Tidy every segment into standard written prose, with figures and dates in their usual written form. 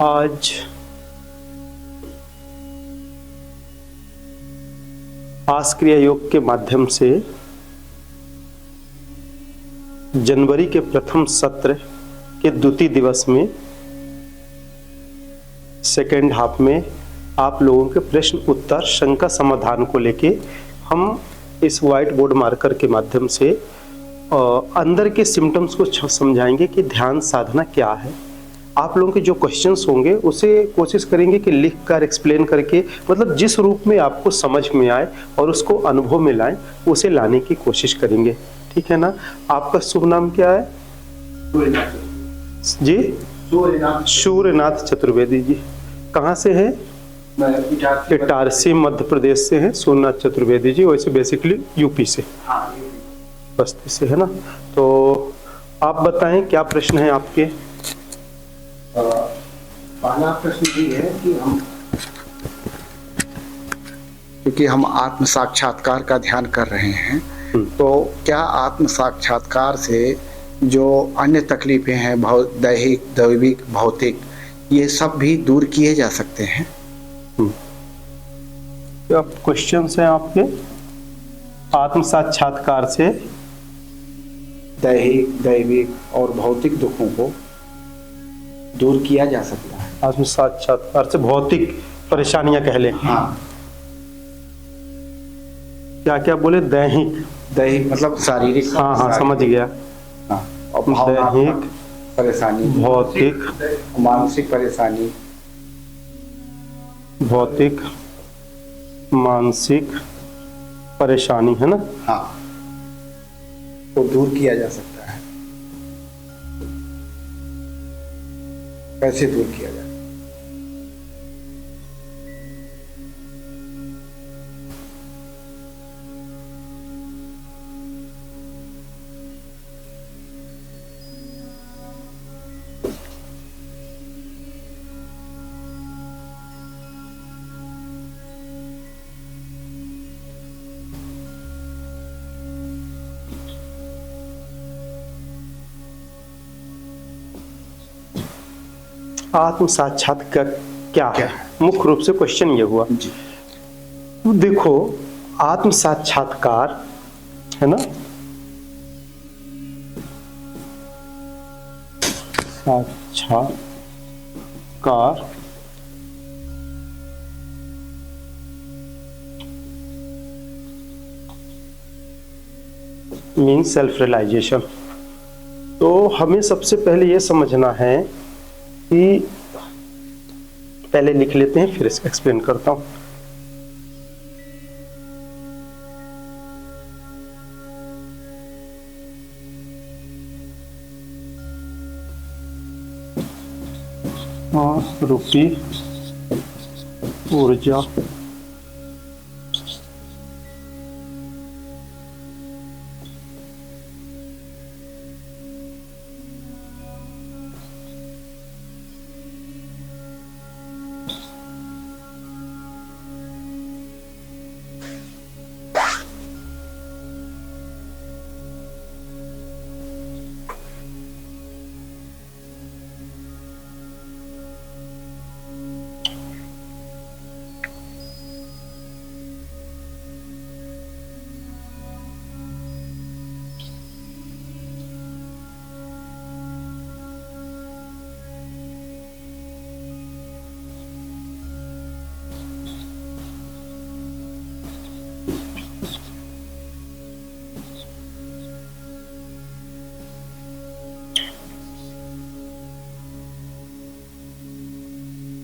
आज क्रिया योग के माध्यम से जनवरी के प्रथम सत्र के द्वितीय दिवस में सेकेंड हाफ में आप लोगों के प्रश्न उत्तर शंका समाधान को लेके हम इस व्हाइट बोर्ड मार्कर के माध्यम से अंदर के सिम्टम्स को समझाएंगे कि ध्यान साधना क्या है। आप लोगों के जो क्वेश्चंस होंगे उसे कोशिश करेंगे कि लिख कर एक्सप्लेन करके, मतलब जिस रूप में आपको समझ में आए और उसको अनुभव में लाएं, उसे लाने की कोशिश करेंगे। ठीक है ना। आपका शुभ नाम क्या है जी? सूर्यनाथ चतुर्वेदी जी। कहाँ से हैं? इटारसी मध्य प्रदेश से हैं सूर्यनाथ चतुर्वेदी जी। वैसे बेसिकली यूपी से, बस्ती से है ना। तो आप बताएं क्या प्रश्न है आपके? पहला प्रश्न ये है कि क्योंकि हम आत्म साक्षात्कार का ध्यान कर रहे हैं, तो क्या आत्म साक्षात्कार से जो अन्य तकलीफें हैं, दैहिक, दैविक, भौतिक, ये सब भी दूर किए जा सकते हैं? क्या क्वेश्चन हैं आपके? आत्म साक्षात्कार से दैहिक, दैविक और भौतिक दुखों को दूर किया जा सकता है। आत्म साक्षात्कार से भौतिक परेशानियां कह लें। हाँ। क्या क्या बोले? दैहिक मतलब शारीरिक। हाँ, समझ गया। हाँ। और दैहिक परेशानी, भौतिक, मानसिक परेशानी, भौतिक मानसिक परेशानी है ना। हाँ, तो दूर किया जा सकता है। कैसे दूर किया जाए? आत्म साक्षात्कार क्या है? मुख्य रूप से क्वेश्चन ये हुआ जी। देखो, आत्म साक्षात्कार है ना, साक्षात्कार मीन सेल्फ रियलाइजेशन। तो हमें सबसे पहले ये समझना है कि, पहले लिख लेते हैं फिर एक्सप्लेन करता हूं। रूपी ऊर्जा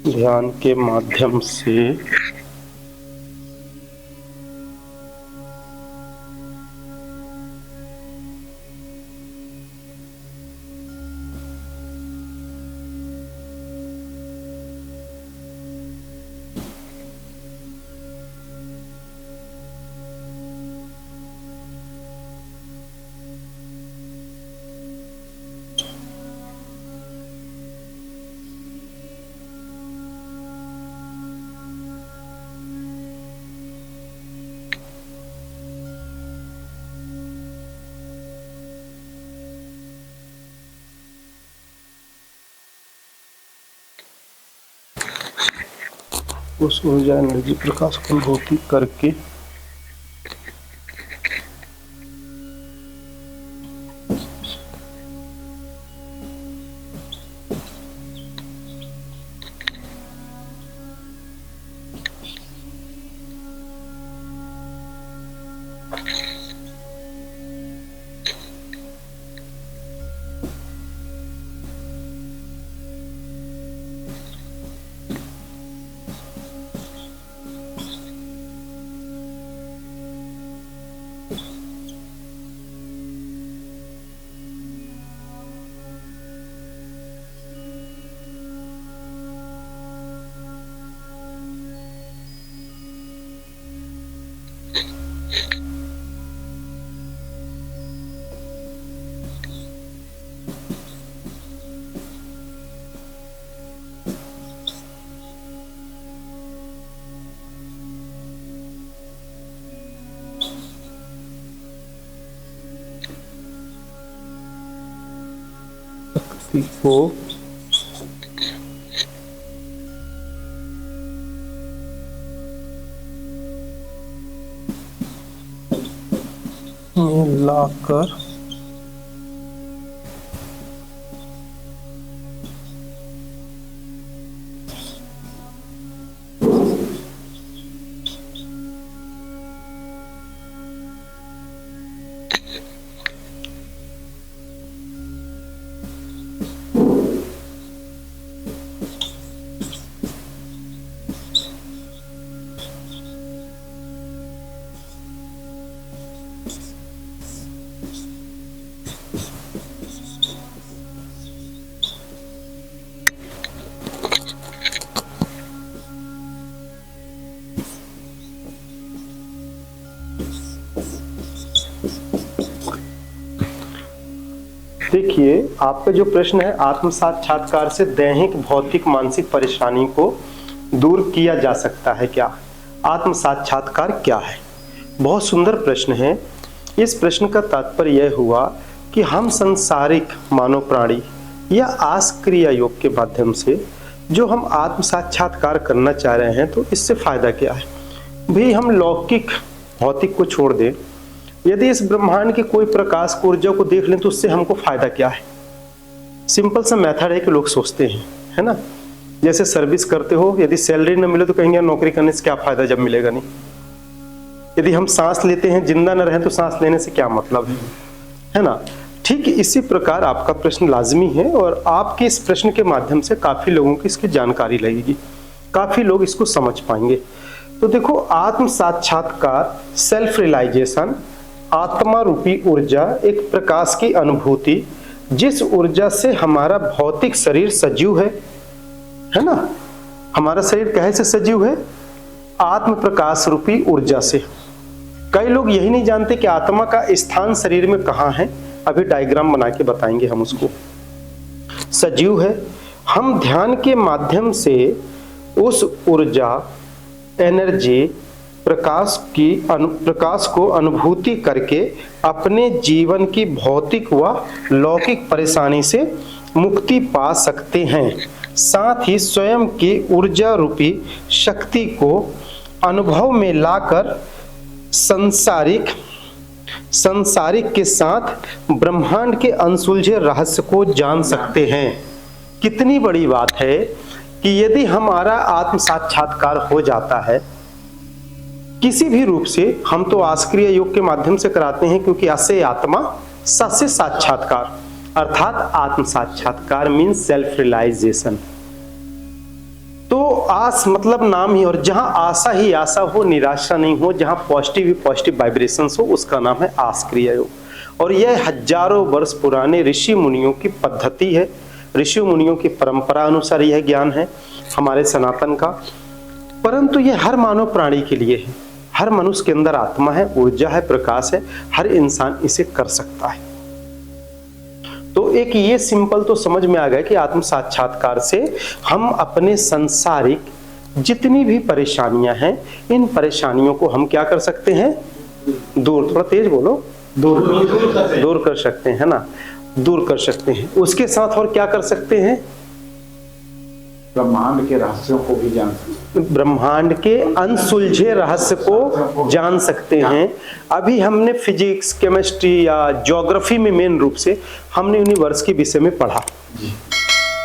ध्यान के माध्यम से उस ऊर्जा एनर्जी प्रकाश को अनुभूति करके शक्ति को लाकर देखिए, आपका जो प्रश्न है आत्म साक्षात्कार से दैहिक भौतिक मानसिक परेशानी को दूर किया जा सकता है क्या? आत्म साक्षात्कार क्या है? बहुत सुंदर प्रश्न है। इस प्रश्न का तात्पर्य यह हुआ कि हम सांसारिक मानव प्राणी या आस क्रिया योग के माध्यम से जो हम आत्म साक्षात्कार करना चाह रहे हैं, तो इससे फायदा क्या है? भाई, हम लौकिक भौतिक को छोड़ दें, यदि इस ब्रह्मांड के कोई प्रकाश को ऊर्जा को देख लें तो उससे हमको फायदा क्या है? सिंपल सा मेथड है कि लोग सोचते हैं, है ना, जैसे सर्विस करते हो, यदि सैलरी न मिले तो कहेंगे नौकरी करने से क्या फायदा जब मिलेगा नहीं। यदि हम सांस लेते हैं, जिंदा न रहें तो सांस लेने से क्या मतलब है ना। ठीक इसी प्रकार आपका प्रश्न लाजमी है और आपके इस प्रश्न के माध्यम से काफी लोगों की इसकी जानकारी लगेगी, काफी लोग इसको समझ पाएंगे। तो देखो, आत्म साक्षात्कार, सेल्फ रियलाइजेशन, आत्मा रूपी ऊर्जा, एक प्रकाश की अनुभूति, जिस ऊर्जा से हमारा भौतिक शरीर सजीव है ना। हमारा शरीर कहे से सजीव है? आत्म प्रकाश रूपी ऊर्जा से। कई लोग यही नहीं जानते कि आत्मा का स्थान शरीर में कहाँ है। अभी डायग्राम बना के बताएंगे हम उसको। सजीव है, हम ध्यान के माध्यम से उस ऊर्जा, एनर्जी, प्रकाश को अनुभूति करके अपने जीवन की भौतिक व लौकिक परेशानी से मुक्ति पा सकते हैं। साथ ही स्वयं की ऊर्जा रूपी शक्ति को अनुभव में लाकर संसारिक के साथ ब्रह्मांड के अनसुलझे रहस्य को जान सकते हैं। कितनी बड़ी बात है कि यदि हमारा आत्म साक्षात्कार हो जाता है किसी भी रूप से, हम तो आस्क्रिय योग के माध्यम से कराते हैं, क्योंकि असे आत्मा ससे साक्षात्कार, अर्थात आत्म साक्षात्कार मीन्स सेल्फ रियलाइजेशन। तो आस मतलब नाम ही, और जहां आशा ही आशा हो, निराशा नहीं हो, जहां पॉजिटिव ही पॉजिटिव वाइब्रेशंस हो, उसका नाम है आस्क्रिय योग। और यह हजारों वर्ष पुराने ऋषि मुनियों की पद्धति है, ऋषि मुनियों की परंपरा अनुसार यह ज्ञान है हमारे सनातन का। परंतु यह हर मानव प्राणी के लिए है, हर मनुष्य के अंदर आत्मा है, ऊर्जा है, प्रकाश है, हर इंसान इसे कर सकता है। तो एक ये सिंपल तो समझ में आ गया कि आत्म साक्षात्कार से हम अपने सांसारिक जितनी भी परेशानियां हैं, इन परेशानियों को हम क्या कर सकते हैं? दूर, थोड़ा तेज बोलो, दूर कर सकते हैं ना, दूर कर सकते हैं। उसके साथ और क्या कर सकते हैं? ब्रह्मांड के रहस्यों को भी जान सकते हैं, ब्रह्मांड के अनसुलझे रहस्य को जान सकते हैं। अभी हमने फिजिक्स, केमिस्ट्री या ज्योग्राफी में मेन रूप से हमने यूनिवर्स के विषय में पढ़ा,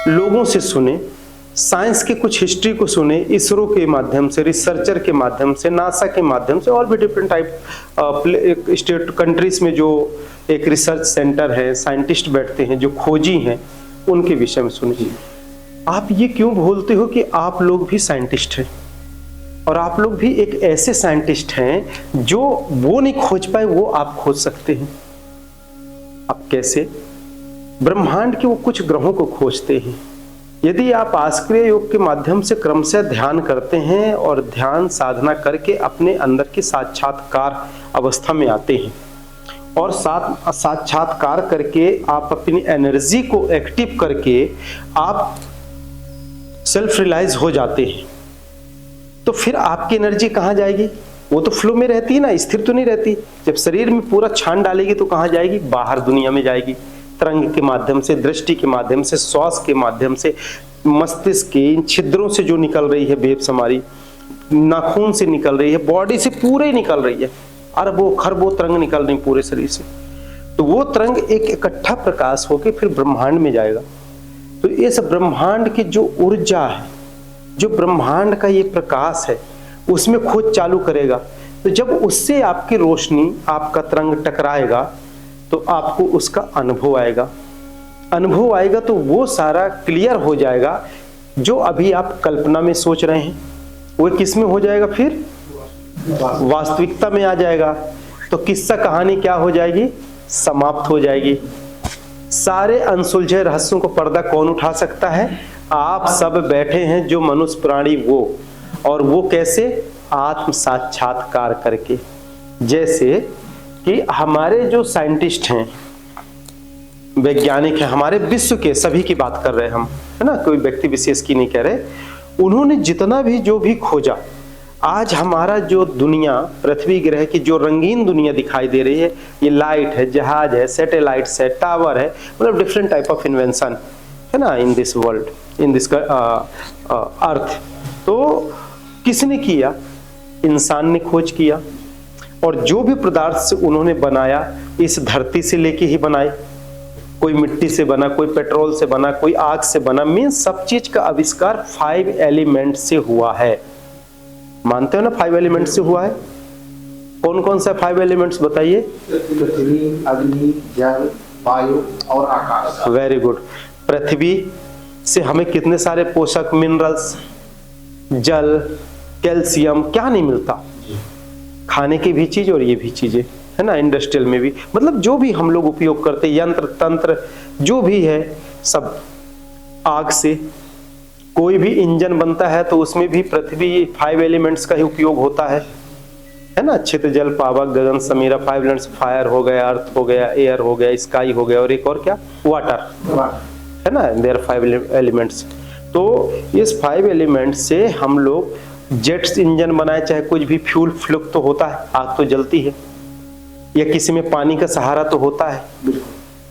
लोगों से सुने, साइंस की कुछ हिस्ट्री को सुने, इसरो के माध्यम से, रिसर्चर के माध्यम से, नासा के माध्यम से, और भी डिफरेंट टाइप स्टेट कंट्रीज में जो एक रिसर्च सेंटर है, साइंटिस्ट बैठते हैं जो खोजी हैं, उनके विषय में सुने। आप ये क्यों भूलते हो कि आप लोग भी साइंटिस्ट हैं, और आप लोग भी एक ऐसे साइंटिस्ट हैं जो वो नहीं खोज पाए वो आप खोज सकते हैं। अब कैसे? ब्रह्मांड के वो कुछ ग्रहों को खोजते हैं। यदि आप आस्क्रिय योग के माध्यम से क्रमशः ध्यान करते हैं और ध्यान साधना करके अपने अंदर की साक्षात्कार अवस्था में आते हैं और साक्षात्कार करके आप अपनी एनर्जी को एक्टिव करके आप सेल्फ रियलाइज हो जाते हैं, तो फिर आपकी एनर्जी कहाँ जाएगी? वो तो फ्लो में रहती है ना, स्थिर तो नहीं रहती। जब शरीर में पूरा छान डालेगी तो कहाँ जाएगी? बाहर दुनिया में जाएगी, तरंग के माध्यम से, दृष्टि के माध्यम से, श्वास के माध्यम से, मस्तिष्क के इन छिद्रों से जो निकल रही है वेव्स, हमारी नाखून से निकल रही है, बॉडी से पूरे निकल रही है, अरबों खरबों तरंग निकल रही पूरे शरीर से। तो वो तरंग एक इकट्ठा प्रकाश होकर फिर ब्रह्मांड में जाएगा। तो इस ब्रह्मांड की जो ऊर्जा है, जो ब्रह्मांड का ये प्रकाश है, उसमें खोज चालू करेगा। तो जब उससे आपकी रोशनी, आपका तरंग टकराएगा तो आपको उसका अनुभव आएगा। अनुभव आएगा तो वो सारा क्लियर हो जाएगा। जो अभी आप कल्पना में सोच रहे हैं वो किस में हो जाएगा? फिर वास्तविकता में आ जाएगा। तो किस्सा कहानी क्या हो जाएगी? समाप्त हो जाएगी। सारे अनसुलझे रहस्यों को पर्दा कौन उठा सकता है? आप सब बैठे हैं जो मनुष्य प्राणी वो, और वो कैसे? आत्म साक्षात्कार करके। जैसे कि हमारे जो साइंटिस्ट हैं, वैज्ञानिक हैं, हमारे विश्व के सभी की बात कर रहे हैं हम, है ना, कोई व्यक्ति विशेष की नहीं कह रहे। उन्होंने जितना भी जो भी खोजा, आज हमारा जो दुनिया, पृथ्वी ग्रह की जो रंगीन दुनिया दिखाई दे रही है, ये लाइट है, जहाज है, सैटेलाइट्स है, टावर है, मतलब डिफरेंट टाइप ऑफ इन्वेंशन है ना in this world, in this earth. तो किसने किया? इंसान ने खोज किया। और जो भी पदार्थ से उन्होंने बनाया, इस धरती से लेके ही बनाए। कोई मिट्टी से बना, कोई पेट्रोल से बना, कोई आग से बना। मीन्स सब चीज का आविष्कार 5 एलिमेंट से हुआ है। मानते हो ना 5 एलिमेंट से हुआ है? कौन कौन सा 5 एलिमेंट्स बताइए? पृथ्वी, अग्नि, जल, वायु और आकाश। Very good. पृथ्वी से हमें कितने सारे पोषक मिनरल्स, जल, कैल्शियम, क्या नहीं मिलता? खाने की भी चीज और ये भी चीजें, है ना, इंडस्ट्रियल में भी, मतलब जो भी हम लोग उपयोग करते, यंत्र तंत्र जो भी है सब आग से। कोई भी इंजन बनता है तो उसमें भी पृथ्वी 5 एलिमेंट्स का ही उपयोग होता है ना। छित, जल, पावक, गगन, समीरा, 5 एलिमेंट्स। फायर हो गया, अर्थ हो गया, एयर हो गया, स्काई हो गया, और एक और क्या? वाटर, है ना। There 5 elements. तो इस 5 एलिमेंट से हम लोग जेट्स इंजन बनाए, चाहे कुछ भी फ्यूल फ्लुक तो होता है, आग तो जलती है, या किसी में पानी का सहारा तो होता है।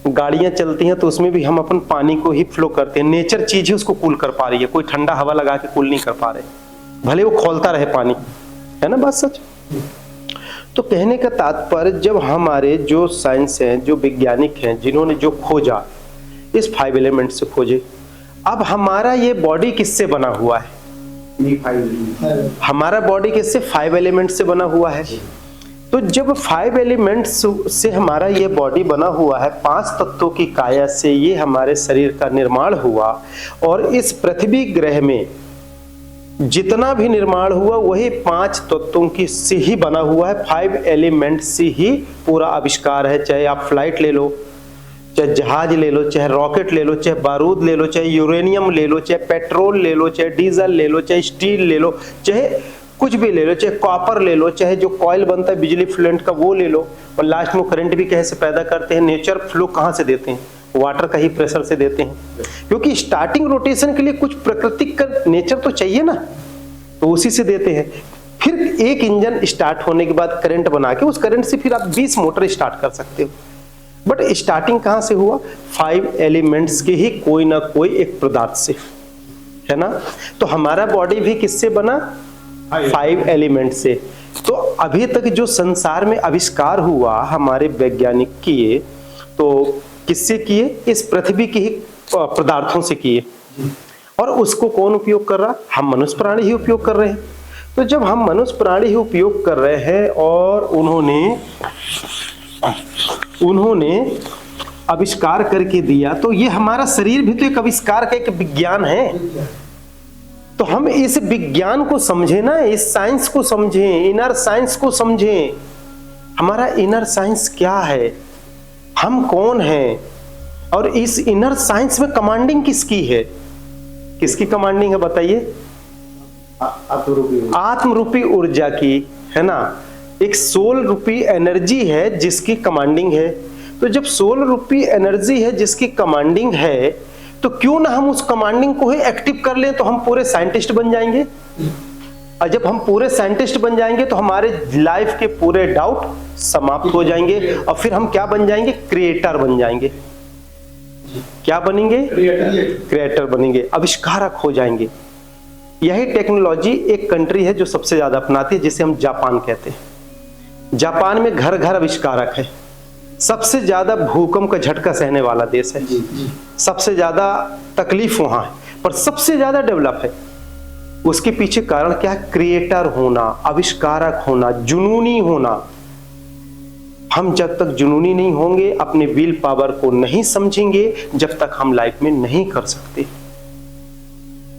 गाड़ियां चलती हैं तो उसमें भी हम अपन पानी को ही फ्लो करते हैं। नेचर चीज ही उसको कूल कर पा रही है, कोई ठंडा हवा लगा के कूल नहीं कर पा रहे, भले वो खौलता रहे पानी, है ना बात सच। तो कहने का तात्पर्य, जब हमारे जो साइंस हैं, जो वैज्ञानिक हैं, जिन्होंने जो खोजा, इस 5 एलिमेंट से खोजे। अब हमारा ये बॉडी किससे बना हुआ है? हमारा बॉडी किससे? 5 एलिमेंट से बना हुआ है। तो जब 5 एलिमेंट्स से हमारा ये बॉडी बना हुआ है, 5 तत्वों की काया से ये हमारे शरीर का निर्माण हुआ, और इस पृथ्वी ग्रह में जितना भी निर्माण हुआ वही 5 तत्वों की से ही बना हुआ है। 5 एलिमेंट से ही पूरा आविष्कार है। चाहे आप फ्लाइट ले लो, चाहे जहाज ले लो, चाहे रॉकेट ले लो, चाहे बारूद ले लो, चाहे यूरेनियम ले लो, चाहे पेट्रोल ले लो, चाहे डीजल ले लो, चाहे स्टील ले लो, चाहे कुछ भी ले लो, चाहे कॉपर ले लो, चाहे जो कॉइल बनता है बिजली फ्लूएंट का वो ले लो, और लास्ट में करंट भी कैसे पैदा करते हैं? नेचर फ्लो कहाँ से देते हैं? वाटर का ही प्रेशर से देते हैं, क्योंकि स्टार्टिंग रोटेशन के लिए कुछ प्राकृतिक का नेचर तो चाहिए ना, तो उसी से देते हैं। फिर एक इंजन स्टार्ट होने के बाद करंट बना के, उस करंट से फिर आप 20 मोटर स्टार्ट कर सकते हो। बट स्टार्टिंग कहां से हुआ? 5 एलिमेंट्स के ही कोई ना कोई एक पदार्थ से, है ना। तो हमारा बॉडी भी किससे बना? 5 एलिमेंट से। तो अभी तक जो संसार में आविष्कार हुआ हमारे वैज्ञानिक किए, तो किससे किए? इस पृथ्वी के ही पदार्थों से किए। और उसको कौन उपयोग कर रहा? हम मनुष्य प्राणी ही उपयोग कर रहे हैं। तो जब हम मनुष्य प्राणी ही उपयोग कर रहे हैं और उन्होंने आविष्कार करके दिया, तो ये हमारा शरीर भी तो एक आविष्कार का एक विज्ञान है। तो हम इस विज्ञान को समझें ना, इस साइंस को समझें, इनर साइंस को समझें। हमारा इनर साइंस क्या है, हम कौन हैं, और इस इनर साइंस में कमांडिंग किसकी है? किसकी कमांडिंग है बताइए? आत्म रूपी ऊर्जा की, है ना। एक सोल रूपी एनर्जी है जिसकी कमांडिंग है। तो जब सोल रूपी एनर्जी है जिसकी कमांडिंग है, तो क्यों ना हम उस कमांडिंग को ही एक्टिव कर लें, तो हम पूरे साइंटिस्ट बन जाएंगे। और जब हम पूरे साइंटिस्ट बन जाएंगे तो हमारे लाइफ के पूरे डाउट समाप्त हो जाएंगे, और फिर हम क्या बन जाएंगे? क्रिएटर बन जाएंगे। क्या बनेंगे? क्रिएटर बनेंगे, आविष्कारक हो जाएंगे। यही टेक्नोलॉजी एक कंट्री है जो सबसे ज्यादा अपनाती है, जिसे हम जापान कहते हैं। जापान में घर घर आविष्कारक है। सबसे ज्यादा भूकंप का झटका सहने वाला देश है। सबसे ज्यादा तकलीफ वहां है, पर सबसे ज्यादा डेवलप है। उसके पीछे कारण क्या है? क्रिएटर होना, आविष्कारक होना, जुनूनी होना। हम जब तक जुनूनी नहीं होंगे, अपने विल पावर को नहीं समझेंगे, जब तक हम लाइफ में नहीं कर सकते।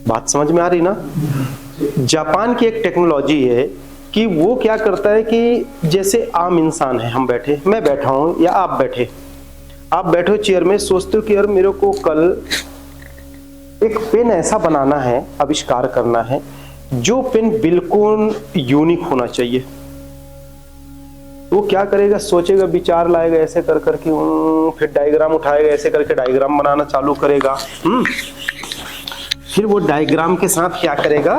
बात समझ में आ रही ना? जापान की एक टेक्नोलॉजी है कि वो क्या करता है कि जैसे आम इंसान है, हम बैठे, मैं बैठा हूं या आप बैठे, आप बैठे हो चेयर में, सोचते हो कि यार मेरे को कल एक पेन ऐसा बनाना है, आविष्कार करना है, जो पेन बिल्कुल यूनिक होना चाहिए। वो क्या करेगा? सोचेगा, विचार लाएगा, ऐसे कर करके फिर डायग्राम उठाएगा, ऐसे करके डायग्राम बनाना चालू करेगा। फिर वो डायग्राम के साथ क्या करेगा?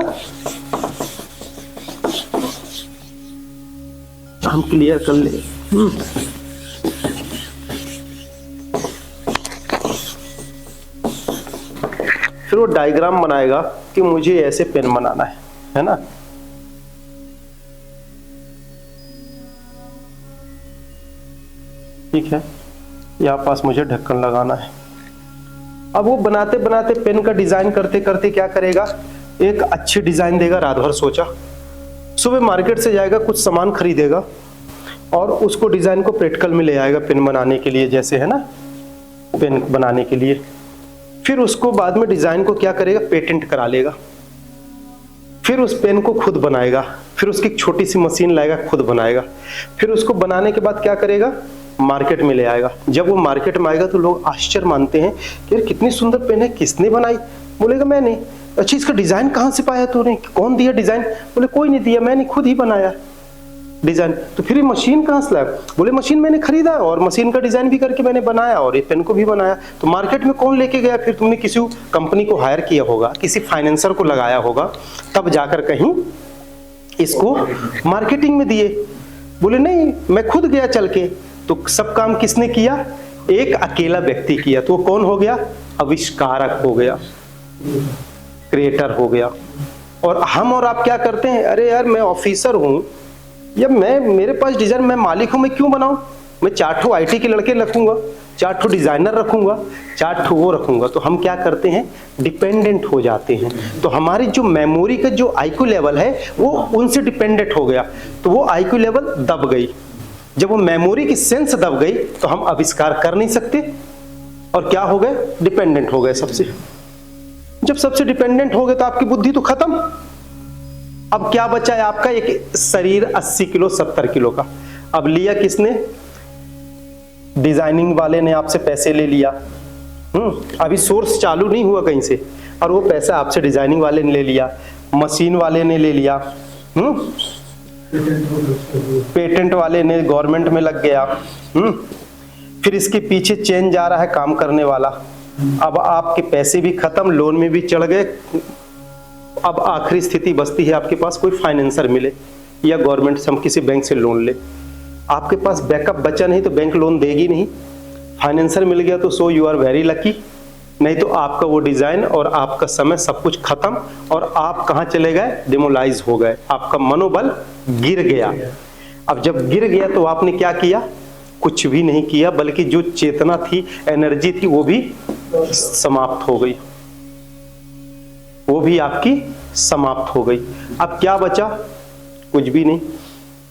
हम क्लियर कर ले। फिर वो डायग्राम बनाएगा कि मुझे ऐसे पेन बनाना है ना। ठीक है, यहाँ पास मुझे ढक्कन लगाना है। अब वो बनाते बनाते पेन का डिजाइन करते करते क्या करेगा? एक अच्छी डिजाइन देगा, रात भर सोचा, सुबह मार्केट से जाएगा, कुछ सामान खरीदेगा और उसको डिजाइन को प्रैक्टिकल में ले आएगा पेन बनाने के लिए, जैसे है ना, पेन बनाने के लिए। फिर उसको बाद में डिजाइन को क्या करेगा? पेटेंट करा लेगा। फिर उस पेन को खुद बनाएगा, फिर उसकी एक छोटी सी मशीन लाएगा, खुद बनाएगा। फिर उसको बनाने के बाद क्या करेगा? मार्केट में ले आएगा। जब वो मार्केट में आएगा तो लोग आश्चर्य मानते हैं कि यार कितनी सुंदर पेन है, किसने बनाई? बोलेगा मैंने। अच्छा, इसका डिजाइन कहाँ से पाया तूने? कौन दिया डिजाइन? बोले कोई नहीं दिया, मैंने खुद ही बनाया डिजाइन। तो फिर ये मशीन कहाँ से लाया? बोले मशीन मैंने खरीदा और मशीन का डिजाइन भी करके मैंने बनाया और ये पेन को भी बनाया। तो मार्केट में कौन लेके गया? फिर तुमने किसी कंपनी को हायर किया होगा, किसी फाइनेंसर को लगाया होगा, तब जाकर कहीं इसको मार्केटिंग में दिए। बोले नहीं, मैं खुद गया चल के। तो सब काम किसने किया? एक अकेला व्यक्ति किया। तो वो कौन हो गया? आविष्कारक हो गया, क्रिएटर हो गया। और हम और आप क्या करते हैं? अरे यार मैं ऑफिसर हूं या मेरे पास डिजाइन, मैं मालिक हूं, मैं क्यों बनाऊं? मैं 4 ठो IT के लड़के रखूंगा, 4 ठो डिजाइनर रखूंगा, 4 ठो वो रखूंगा। तो हम क्या करते हैं? डिपेंडेंट हो जाते हैं। तो हमारी जो मेमोरी का जो IQ लेवल है वो उनसे डिपेंडेंट हो गया, तो वो IQ लेवल दब गई। जब वो मेमोरी की सेंस दब गई तो हम आविष्कार कर नहीं सकते और क्या हो गए? डिपेंडेंट हो गए सबसे। जब सबसे डिपेंडेंट हो गए तो आपकी बुद्धि तो खत्म। अब क्या बचा है आपका? एक शरीर 80 किलो 70 किलो का। अब लिया किसने? डिजाइनिंग वाले ने आपसे पैसे ले लिया। अभी सोर्स चालू नहीं हुआ कहीं से, और वो पैसा आपसे डिजाइनिंग वाले ने ले लिया, मशीन वाले ने ले लिया, पेटेंट वाले ने गवर्नमेंट में लग गया। फिर इसके पीछे चेन जा रहा है काम करने वाला। अब आपके पैसे भी खत्म, लोन में भी चढ़ गए। अब आखिरी स्थिति बचती है आपके पास कोई फाइनेंसर मिले या गवर्नमेंट से हम किसी बैंक से लोन ले। आपके पास बैकअप बचा नहीं तो बैंक लोन देगी नहीं। फाइनेंसर मिल गया तो so you are very lucky. नहीं तो आपका वो डिजाइन और आपका समय सब कुछ खत्म और आप कहाँ चले गए, डिमोलाइज हो गए, आपका मनोबल गिर गया। अब जब गिर गया तो आपने क्या किया, कुछ भी नहीं किया, बल्कि जो चेतना थी, एनर्जी थी, वो भी समाप्त हो गई, वो भी आपकी समाप्त हो गई। अब क्या बचा, कुछ भी नहीं,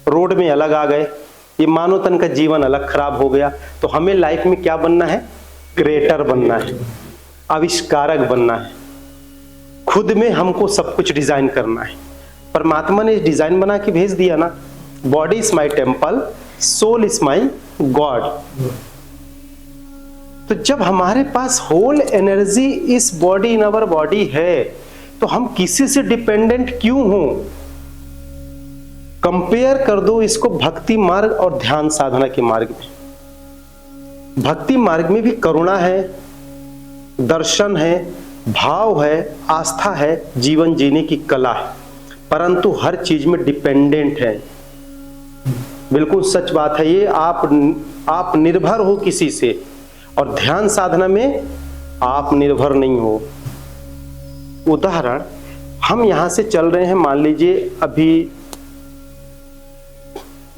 रोड में अलग आ गए, ये मानव तन का जीवन अलग खराब हो गया। तो हमें लाइफ में क्या बनना है, क्रिएटर बनना है, आविष्कारक बनना है, खुद में हमको सब कुछ डिजाइन करना है। परमात्मा ने डिजाइन बना के भेज दिया ना, body is my temple, soul is my god. तो जब हमारे पास होल एनर्जी इस बॉडी इन अवर बॉडी है, तो हम किसी से डिपेंडेंट क्यों हो। कंपेयर कर दो इसको भक्ति मार्ग और ध्यान साधना के मार्ग में। भक्ति मार्ग में भी करुणा है, दर्शन है, भाव है, आस्था है, जीवन जीने की कला है, परंतु हर चीज में डिपेंडेंट है। बिल्कुल सच बात है ये। आप निर्भर हो किसी से, और ध्यान साधना में आप निर्भर नहीं हो। उदाहरण, हम यहां से चल रहे हैं, मान लीजिए अभी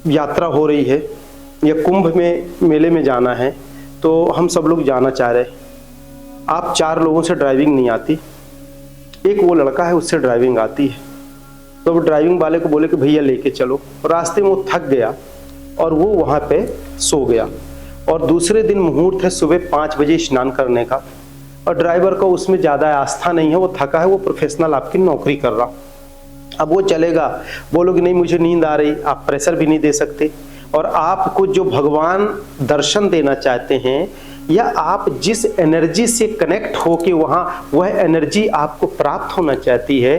यात्रा हो रही है या कुंभ में मेले में जाना है, तो हम सब लोग जाना चाह रहे हैं। आप 4 लोगों से ड्राइविंग नहीं आती, एक वो लड़का है उससे ड्राइविंग आती है, तो वो ड्राइविंग वाले को बोले कि भैया लेके चलो, और रास्ते में वो थक गया और वो वहां पे सो गया। और दूसरे दिन मुहूर्त है सुबह 5 बजे स्नान करने का, और ड्राइवर को उसमें ज्यादा आस्था नहीं है, वो थका है, वो प्रोफेशनल आपकी नौकरी कर रहा। अब वो चलेगा, बोलोगे नहीं मुझे नींद आ रही, आप प्रेशर भी नहीं दे सकते। और आपको जो भगवान दर्शन देना चाहते हैं, या आप जिस एनर्जी से कनेक्ट होके वहां, वह एनर्जी आपको प्राप्त होना चाहती है,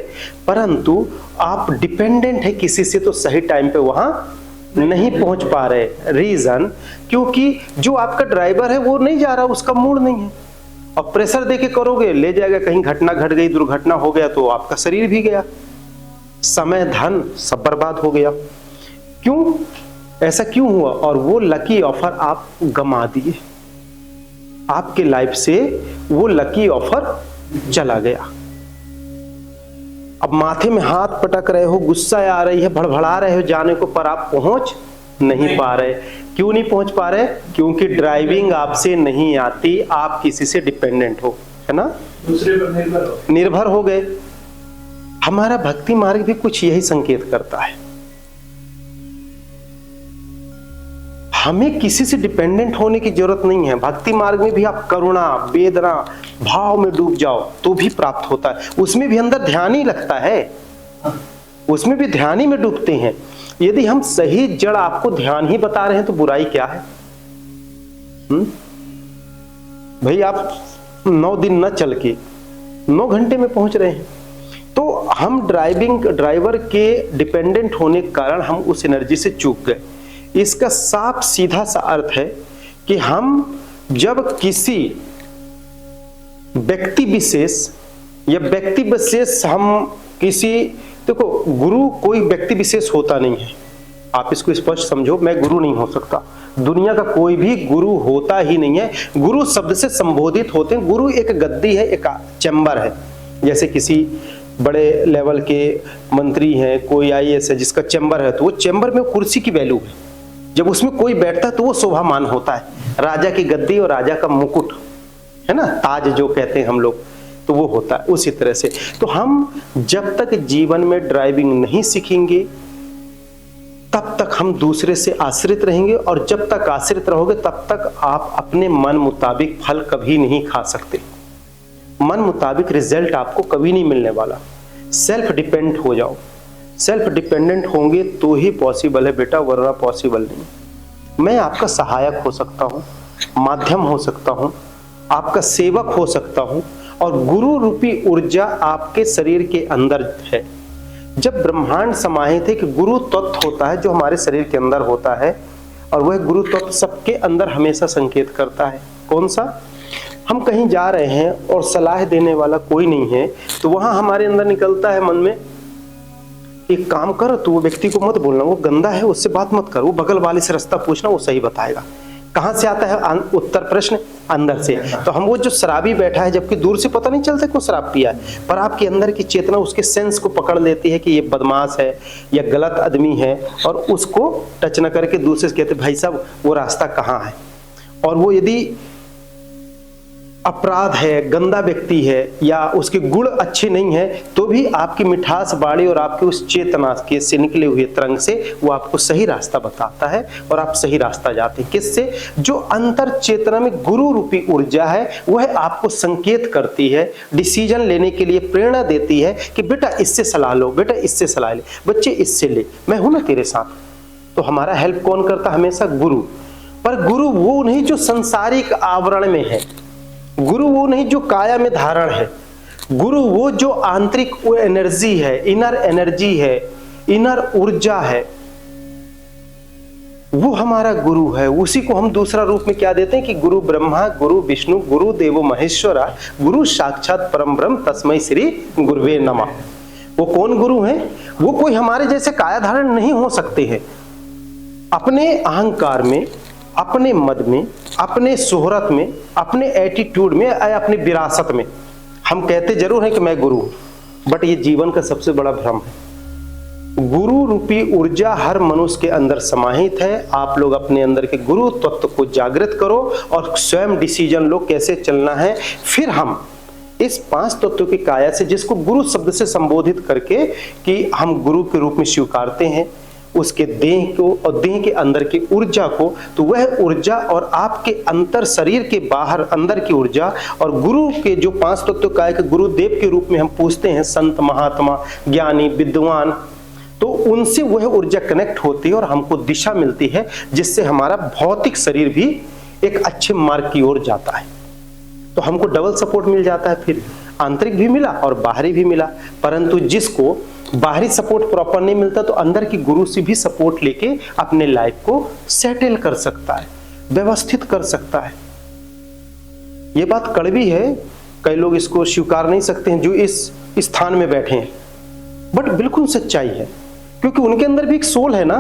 परंतु आप डिपेंडेंट है किसी से, तो सही टाइम पे वहां नहीं पहुंच पा रहे। रीजन, क्योंकि जो आपका ड्राइवर है वो नहीं जा रहा, उसका मूड नहीं है। और प्रेशर देके करोगे, ले जाएगा, कहीं घटना घट गई, दुर्घटना हो गया, तो आपका शरीर भी गया, समय धन सब बर्बाद हो गया। क्यों, ऐसा क्यों हुआ? और वो लकी ऑफर आप गमा दिए, आपके लाइफ से वो लकी ऑफर चला गया। अब माथे में हाथ पटक रहे हो, गुस्सा आ रही है, भड़बड़ा रहे हो जाने को, पर आप पहुंच नहीं पा रहे। क्यों नहीं पहुंच पा रहे? क्योंकि ड्राइविंग आपसे नहीं आती, आप किसी से डिपेंडेंट हो, है ना, दूसरे पर निर्भर हो गए। हमारा भक्ति मार्ग भी कुछ यही संकेत करता है। हमें किसी से डिपेंडेंट होने की जरूरत नहीं है। भक्ति मार्ग में भी आप करुणा, वेदना, भाव में डूब जाओ तो भी प्राप्त होता है। उसमें भी अंदर ध्यान ही लगता है, उसमें भी ध्यान ही में डूबते हैं। यदि हम सही जड़ आपको ध्यान ही बता रहे हैं तो बुराई क्या है? भाई आप 9 दिन न चल के 9 घंटे में पहुंच रहे हैं, तो हम ड्राइवर के डिपेंडेंट होने के कारण हम उस एनर्जी से चूक गए। इसका साफ सीधा सा अर्थ है कि हम जब किसी व्यक्ति विशेष या व्यक्ति विशेष हम किसी, देखो गुरु कोई व्यक्ति विशेष होता नहीं है, आप इसको स्पष्ट समझो। मैं गुरु नहीं हो सकता, दुनिया का कोई भी गुरु होता ही नहीं है। गुरु शब्द से संबोधित होते हैं। गुरु एक गद्दी है, एक चैम्बर है। जैसे किसी बड़े लेवल के मंत्री हैं, कोई IAS है जिसका चैम्बर है, तो वो चैम्बर में कुर्सी की वैल्यू है। जब उसमें कोई बैठता है तो वो शोभामान होता है। राजा की गद्दी और राजा का मुकुट, है ना, ताज जो कहते हैं हम लोग, तो वो होता है। उसी तरह से तो हम जब तक जीवन में ड्राइविंग नहीं सीखेंगे तब तक हम दूसरे से आश्रित रहेंगे, और जब तक आश्रित रहोगे तब तक आप अपने मन मुताबिक फल कभी नहीं खा सकते। मन मुताबिक रिजल्ट आपको कभी नहीं मिलने वाला। सेल्फ डिपेंड हो जाओ। सेल्फ डिपेंडेंट होंगे तो ही पॉसिबल है बेटा, वरना पॉसिबल नहीं। मैं आपका सहायक हो सकता हूँ, माध्यम हो सकता हूँ, आपका सेवक हो सकता हूँ, और गुरु रूपी ऊर्जा आपके शरीर के अंदर है। जब ब्रह्मांड समाहित है कि गुरु तत्व होता है जो हमारे शरीर के अंदर होता है, और वह गुरु तत्व सबके अंदर हमेशा संकेत करता है। कौन सा? हम कहीं जा रहे हैं और सलाह देने वाला कोई नहीं है, तो वहां हमारे अंदर निकलता है मन में, एक काम कर, तो वो व्यक्ति को मत बोलना, वो गंदा है, उससे बात मत कर, वो बगल वाले से रास्ता पूछना, वो सही बताएगा। कहां से आता है उत्तर प्रश्न? अंदर से। तो हम वो जो शराबी बैठा है, जबकि दूर से पता नहीं चलता कौन शराब पिया है, पर आपके अंदर की चेतना उसके सेंस को पकड़ लेती है कि ये बदमाश है या गलत आदमी है, और उसको टच न करके दूसरे से कहते भाई साहब वो रास्ता कहाँ है। और वो यदि अपराध है, गंदा व्यक्ति है या उसके गुण अच्छे नहीं है, तो भी आपकी मिठास बाड़ी और आपके उस चेतना के से निकले हुए तरंग से वो आपको सही रास्ता बताता है और आप सही रास्ता जाते हैं। किससे? जो अंतर चेतना में गुरु रूपी ऊर्जा है, वह आपको संकेत करती है, डिसीजन लेने के लिए प्रेरणा देती है कि बेटा इससे सलाह लो, बेटा इससे सलाह ले, बच्चे इससे ले, मैं हूं ना तेरे साथ। तो हमारा हेल्प कौन करता? हमेशा गुरु। पर गुरु वो नहीं जो संसारिक आवरण में है, गुरु वो नहीं जो काया में धारण है, गुरु वो जो आंतरिक एनर्जी है, इनर एनर्जी है, इनर ऊर्जा है, वो हमारा गुरु है। उसी को हम दूसरा रूप में क्या देते हैं कि गुरु ब्रह्मा, गुरु विष्णु, गुरु देवो महेश्वरा, गुरु साक्षात परम ब्रह्म, तस्मै श्री गुरुवे नमः। वो कौन गुरु है? वो कोई हमारे जैसे काया धारण नहीं हो सकते हैं। अपने अहंकार में, अपने मद में, अपने शोहरत में, अपने एटीट्यूड में, अपनी विरासत में हम कहते जरूर हैं कि मैं गुरु हूं, बट ये जीवन का सबसे बड़ा भ्रम है। गुरु रूपी ऊर्जा हर मनुष्य के अंदर समाहित है। आप लोग अपने अंदर के गुरु तत्व को जागृत करो और स्वयं डिसीजन लो कैसे चलना है। फिर हम इस 5 तत्वों की काया से, जिसको गुरु शब्द से संबोधित करके कि हम गुरु के रूप में स्वीकारते हैं, उसके देह को और देह के अंदर की ऊर्जा को, तो वह ऊर्जा और आपके अंतर शरीर के बाहर अंदर की ऊर्जा और गुरु के जो 5 तत्व काय के गुरुदेव के रूप में हम पूछते हैं, संत, महात्मा, ज्ञानी, विद्वान, तो उनसे वह ऊर्जा कनेक्ट होती है और हमको दिशा मिलती है, जिससे हमारा भौतिक शरीर भी एक अच्छे मार्ग की ओर जाता है। तो हमको डबल सपोर्ट मिल जाता है, फिर आंतरिक भी मिला और बाहरी भी मिला। परंतु जिसको बाहरी सपोर्ट प्रॉपर नहीं मिलता, तो अंदर की गुरु से भी सपोर्ट लेके अपने लाइफ को सेटल कर सकता है, व्यवस्थित कर सकता है। ये बात कड़वी है, कई लोग इसको स्वीकार नहीं सकते हैं जो इस स्थान में बैठे हैं, बट बिल्कुल सच्चाई है, क्योंकि उनके अंदर भी एक सोल है ना,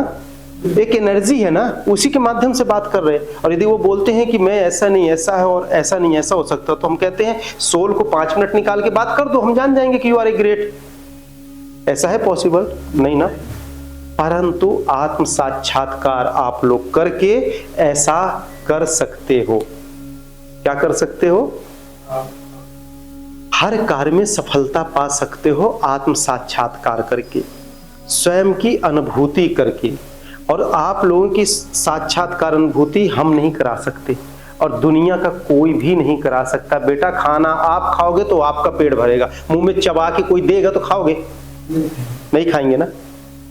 एक एनर्जी है ना, उसी के माध्यम से बात कर रहे हैं। और यदि वो बोलते हैं कि मैं ऐसा नहीं ऐसा है और ऐसा नहीं ऐसा हो सकता, तो हम कहते हैं सोल को 5 मिनट निकाल के बात कर दो, हम जान जाएंगे कि यू आर ए ग्रेट। ऐसा है पॉसिबल? नहीं ना। परंतु आत्म साक्षात्कार आप लोग करके ऐसा कर सकते हो। क्या कर सकते हो? हर कार्य में सफलता पा सकते हो आत्म साक्षात्कार करके, स्वयं की अनुभूति करके। और आप लोगों की साक्षात्कार अनुभूति हम नहीं करा सकते और दुनिया का कोई भी नहीं करा सकता। बेटा खाना आप खाओगे तो आपका पेट भरेगा, मुंह में चबा के कोई देगा तो खाओगे? नहीं खाएंगे ना।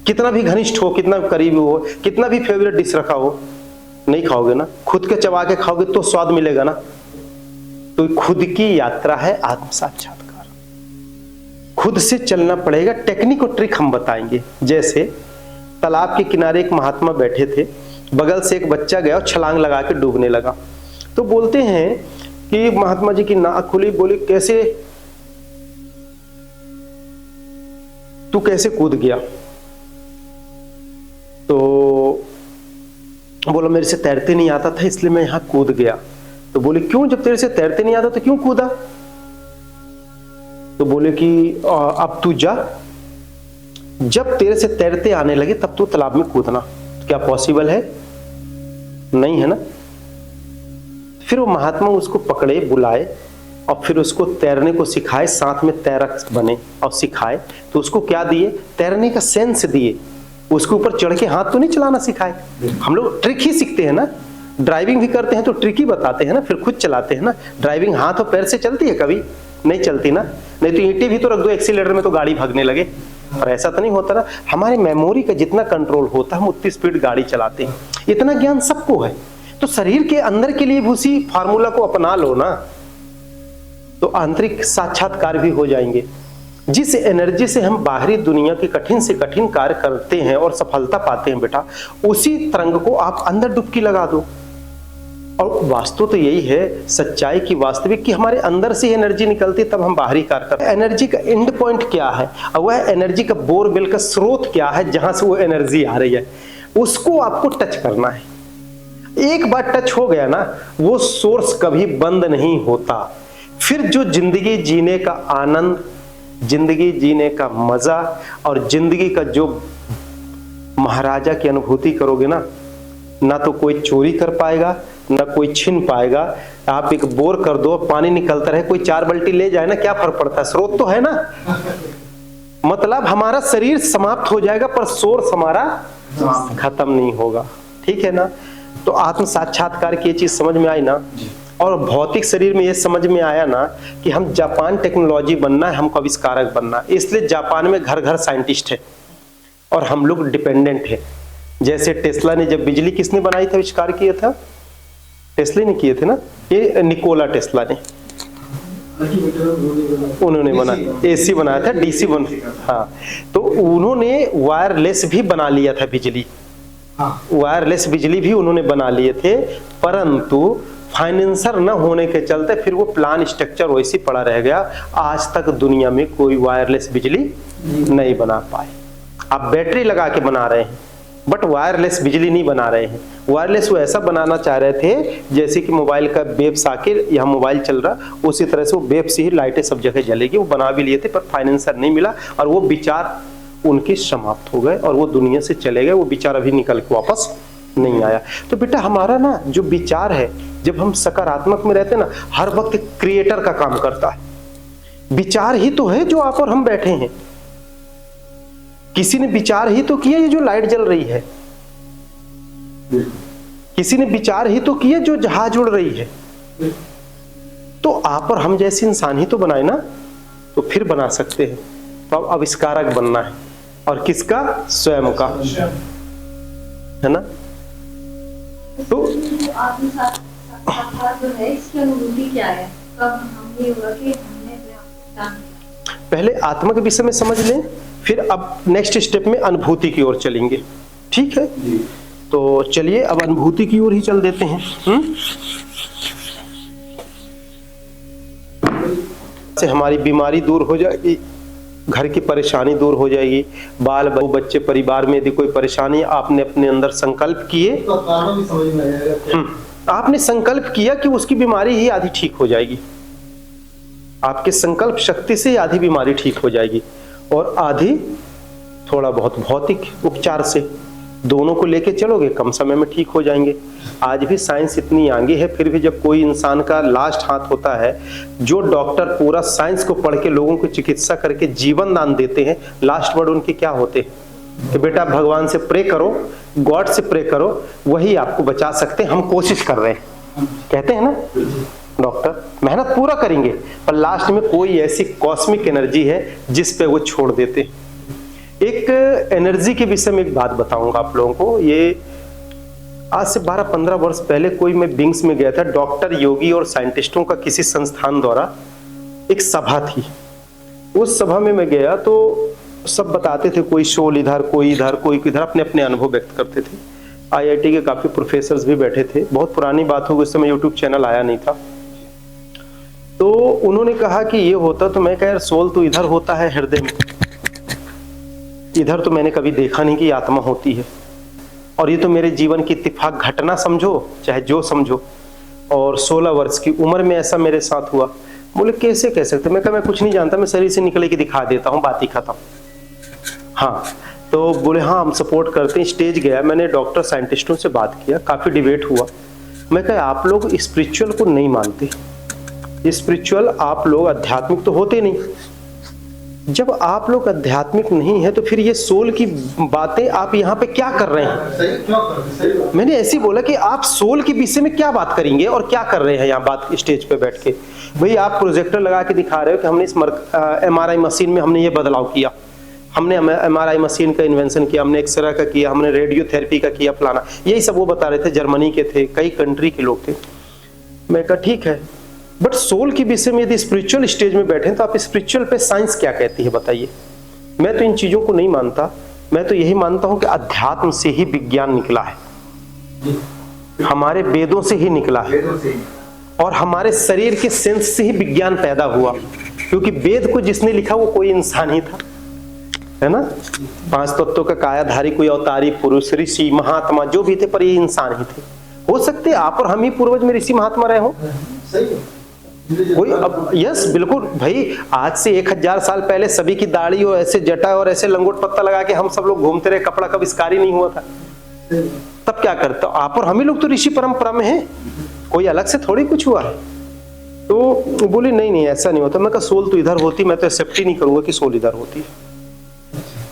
कितना भी घनिष्ठ हो, कितना करीब हो, कितना भी फेवरेट डिश रखा हो, नहीं खाओगे ना। खुद के चबा के खाओगे तो स्वाद मिलेगा ना। तो खुद की यात्रा है आत्म साक्षात्कार, खुद से चलना पड़ेगा। टेक्निक और ट्रिक हम बताएंगे। जैसे तालाब के किनारे एक महात्मा बैठे थे, बगल से एक बच्चा गया और छलांग लगा के डूबने लगा। तो बोलते हैं कि महात्मा जी की नाक खुली, बोले कैसे तू कैसे कूद गया? तो बोला मेरे से तैरते नहीं आता था इसलिए मैं यहां कूद गया। तो बोले क्यों, जब तेरे से तैरते नहीं आता तो क्यों कूदा? तो बोले कि अब तू जा, जब तेरे से तैरते आने लगे तब तू तालाब में कूदना। क्या पॉसिबल है? नहीं है ना। फिर वो महात्मा उसको पकड़े, बुलाए और फिर उसको तैरने को सिखाए, साथ में तैरक बने और सिखाए। तो उसको क्या दिए? तैरने का सेंस दिए। उसके ऊपर चढ़ के हाथ तो नहीं चलाना सिखाए। हम लोग ट्रिक ही सीखते हैं ना, ड्राइविंग भी करते हैं तो ट्रिक ही बताते हैं ना, फिर खुद चलाते हैं ना। ड्राइविंग हाथ और पैर से चलती है? कभी नहीं चलती ना। नहीं तो ईंटें भी तो रख दो एक्सीलेटर में तो गाड़ी भागने लगे, पर ऐसा तो नहीं होता ना। हमारी मेमोरी का जितना कंट्रोल होता है हम उतनी स्पीड गाड़ी चलाते हैं। इतना ज्ञान सबको है। तो शरीर के अंदर के लिए भी उसी फार्मूला को अपना लो ना, तो आंतरिक साक्षात्कार भी हो जाएंगे। जिस एनर्जी से हम बाहरी दुनिया के कठिन से कठिन कार्य करते हैं और सफलता पाते हैं बेटा, उसी तरंग को आप अंदर डुबकी लगा दो। और वास्तव तो यही है, सच्चाई की वास्तविक कि हमारे अंदर से एनर्जी निकलती तब हम बाहरी कार्य करते हैं। एनर्जी का एंड पॉइंट क्या है और वह एनर्जी का बोरवेल का स्रोत क्या है, जहां से वो एनर्जी आ रही है, उसको आपको टच करना है। एक बार टच हो गया ना, वो सोर्स कभी बंद नहीं होता। फिर जो जिंदगी जीने का आनंद, जिंदगी जीने का मजा और जिंदगी का जो महाराजा की अनुभूति करोगे ना तो कोई चोरी कर पाएगा, ना कोई छीन पाएगा। आप एक बोर कर दो, पानी निकलता रहे, कोई 4 बाल्टी ले जाए ना, क्या फर्क पड़ता है, स्रोत तो है ना। मतलब हमारा शरीर समाप्त हो जाएगा पर सोर्स हमारा खत्म नहीं होगा, ठीक है ना। तो आत्म साक्षात्कार की ये चीज समझ में आई ना, और भौतिक शरीर में ये समझ में आया ना कि हम जापान टेक्नोलॉजी बनना है, हमको आविष्कारक बनना है। इसलिए जापान में घर घर साइंटिस्ट है और हम लोग डिपेंडेंट है। जैसे टेस्ला ने जब बिजली किसने बनाई था, आविष्कार किया था, टेस्ला ने किए थे ना, ये निकोला टेस्ला ने, उन्होंने बना एसी बनाया था, डीसी बन, हाँ। तो उन्होंने वायरलेस भी बना लिया था बिजली, वायरलेस बिजली भी उन्होंने बना लिए थे, परंतु फाइनेंसर न होने के चलते फिर वो प्लान स्ट्रक्चर वैसे पड़ा रह गया। आज तक दुनिया में कोई वायरलेस बिजली नहीं बना पाए। आप बैटरी लगा के बना रहे हैं बट वायरलेस बिजली नहीं बना रहे हैं। वायरलेस वो ऐसा बनाना चाह रहे थे जैसे कि मोबाइल का वेब्स आके यहाँ मोबाइल चल रहा, उसी तरह से वो वेब से ही लाइटें सब जगह जलेगी। वो बना भी लिए थे पर फाइनेंसर नहीं मिला और वो विचार उनके समाप्त हो गए और वो दुनिया से चले गए। वो विचार अभी निकल के वापस नहीं आया। तो बेटा हमारा ना जो विचार है, जब हम सकारात्मक में रहते हैं ना, हर वक्त क्रिएटर का काम करता है। विचार ही तो है जो आप और हम बैठे हैं, किसी ने विचार ही तो किया ये जो लाइट जल रही है, किसी ने विचार ही तो किया जो जहाज उड़ रही है। तो आप और हम जैसे इंसान ही तो बनाए ना, तो फिर बना सकते हैं। तो अब आविष्कारक बनना है, और किसका, स्वयं का, है ना। तो आत्म साक्षात्कार जो है इसकी अनुभूति क्या है, कब हम ये होगा कि हमने अपने आप को जान लिया? पहले आत्मा के विषय में समझ लें, फिर अब नेक्स्ट स्टेप में अनुभूति की ओर चलेंगे, ठीक है। तो चलिए अब अनुभूति की ओर ही चल देते हैं। से हमारी बीमारी दूर हो जाएगी, घर की परेशानी दूर हो जाएगी, बाल बच्चे परिवार में यदि कोई परेशानी, आपने अपने अंदर संकल्प किए, तो कारण भी समझ में आएगा। आपने संकल्प किया कि उसकी बीमारी ही आधी ठीक हो जाएगी। आपके संकल्प शक्ति से आधी बीमारी ठीक हो जाएगी और आधी थोड़ा बहुत भौतिक उपचार से। दोनों को लेके चलोगे, कम समय में ठीक हो जाएंगे। आज भी साइंस इतनी आगे है, फिर भी जब कोई इंसान का लास्ट हाथ होता है, जो डॉक्टर पूरा साइंस को पढ़ के लोगों को चिकित्सा करके जीवन दान देते हैं, लास्ट वर्ड उनके क्या होते हैं कि बेटा भगवान से प्रे करो, गॉड से प्रे करो, वही आपको बचा सकते हैं, हम कोशिश कर रहे हैं, कहते हैं ना डॉक्टर। मेहनत पूरा करेंगे पर लास्ट में कोई ऐसी कॉस्मिक एनर्जी है जिस पे वो छोड़ देते हैं। एक एनर्जी के विषय में एक बात बताऊंगा आप लोगों को। ये आज से 12-15 वर्ष पहले कोई मैं विंग्स में गया था, डॉक्टर, योगी और साइंटिस्टों का किसी संस्थान द्वारा एक सभा थी। उस सभा में मैं गया तो सब बताते थे, कोई शोल इधर, कोई इधर, कोई इधर, अपने अपने अनुभव व्यक्त करते थे। आईआईटी के काफी प्रोफेसर्स भी बैठे थे। बहुत पुरानी बात होगी, उस समय यूट्यूब चैनल आया नहीं था। तो उन्होंने कहा कि ये होता, तो मैं कह यार सोल तो इधर होता है हृदय में, इधर तो मैंने कभी देखा नहीं कि आत्मा होती है, और ये तो मेरे जीवन की इत्तेफाक घटना समझो चाहे जो समझो, और 16 वर्ष की उम्र में ऐसा मेरे साथ हुआ। बोले कैसे कह सकते? मैं कहा मैं कुछ नहीं जानता, मैं शरीर से निकले के दिखा देता हूँ, बात ही खत्म। हाँ, तो बोले हाँ हम सपोर्ट करते हैं। स्टेज गया, मैंने डॉक्टर साइंटिस्टों से बात किया, काफी डिबेट हुआ। मैं कहा आप लोग स्पिरिचुअल को नहीं मानते, स्पिरिचुअल आप लोग आध्यात्मिक तो होते नहीं। जब आप लोग आध्यात्मिक नहीं है तो फिर ये सोल की बातें आप यहाँ पे क्या कर रहे हैं? सही क्यों कर रहे हैं? सही बात। मैंने ऐसे बोला कि आप सोल के विषय में क्या बात करेंगे और क्या कर रहे हैं यहाँ बात स्टेज पे बैठ के? भाई आप प्रोजेक्टर लगा के दिखा रहे हो कि हमने इस MRI मशीन में हमने ये बदलाव किया, हमने MRI मशीन का इन्वेंशन किया, हमने एक्सरे का किया, हमने रेडियोथेरेपी का किया, फलाना, यही सब वो बता रहे थे। जर्मनी के थे, कई कंट्री के लोग थे। मैं कहा ठीक है, बट सोल के विषय में यदि स्पिरिचुअल स्टेज में बैठे तो आप स्पिरिचुअल पे साइंस क्या कहती है बताइए? मैं तो इन चीजों को नहीं मानता। मैं तो यही मानता हूं कि अध्यात्म से ही विज्ञान निकला है, हमारे वेदों से ही निकला है, और हमारे शरीर के सेंस से ही विज्ञान पैदा हुआ। क्योंकि वेद को जिसने लिखा वो कोई इंसान ही था, है ना। 5 तत्वों का कायाधारी कोई अवतारी पुरुष, ऋषि, महात्मा जो भी थे, पर ये इंसान ही थे। हो सकते हैं आप और हम ही पूर्वज में ऋषि महात्मा रहे हो। सही है। कोई अब यस बिल्कुल भाई, आज से 1000 साल पहले सभी की दाढ़ी और ऐसे जटा और ऐसे लंगोट पत्ता लगा के हम सब लोग घूमते रहे, कपड़ा का आविष्कार ही नहीं हुआ था। तब क्या करते हो आप और हम ही लोग तो ऋषि परंपरा में हैं, कोई अलग से थोड़ी कुछ हुआ है। तो बोली नहीं ऐसा नहीं होता। मैं कहा सोल तो इधर होती, मैं तो एक्सेप्ट ही नहीं करूंगा कि सोल इधर होती है।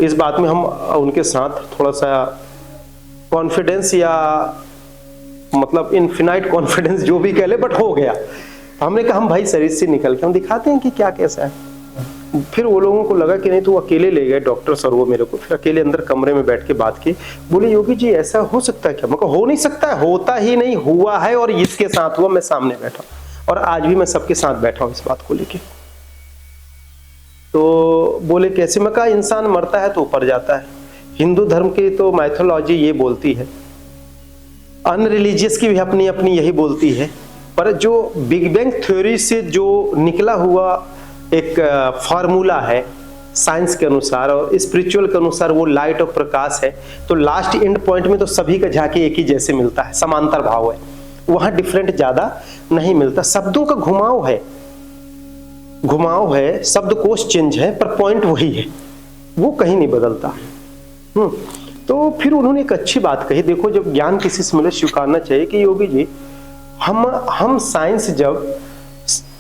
इस बात में हम उनके साथ थोड़ा सा कॉन्फिडेंस या मतलब इनफिनाइट कॉन्फिडेंस जो भी कह ले, बट हो गया। हमने कहा हम भाई शरीर से निकल के हम दिखाते हैं कि क्या कैसा है। फिर वो लोगों को लगा कि नहीं, तो वो अकेले ले गए डॉक्टर सर वो मेरे को, फिर अकेले अंदर कमरे में बैठ के बात की। बोले योगी जी ऐसा हो सकता है क्या? मैं कहा हो नहीं सकता है, होता ही नहीं, हुआ है और इसके साथ हुआ। मैं सामने बैठा और आज भी मैं सबके साथ बैठा हूं इस बात को लेके। तो बोले कैसे? मैं कहा इंसान मरता है तो ऊपर जाता है। हिंदू धर्म की तो माइथोलॉजी ये बोलती है, अनरिलीजियस की भी अपनी अपनी यही बोलती है, पर जो बिग बैंग थ्योरी से जो निकला हुआ एक फार्मूला है साइंस के अनुसार और स्पिरिचुअल के अनुसार, वो लाइट और प्रकाश है। तो लास्ट एंड पॉइंट में तो सभी का झांकी एक ही जैसे मिलता है, समांतर भाव है, वहां डिफरेंट ज्यादा नहीं मिलता। शब्दों का घुमाव है, शब्दकोश चेंज है, पर पॉइंट वही है, वो कहीं नहीं बदलता। तो फिर उन्होंने एक अच्छी बात कही, देखो जब ज्ञान किसी से मिले स्वीकारना चाहिए कि योगी जी हम साइंस जब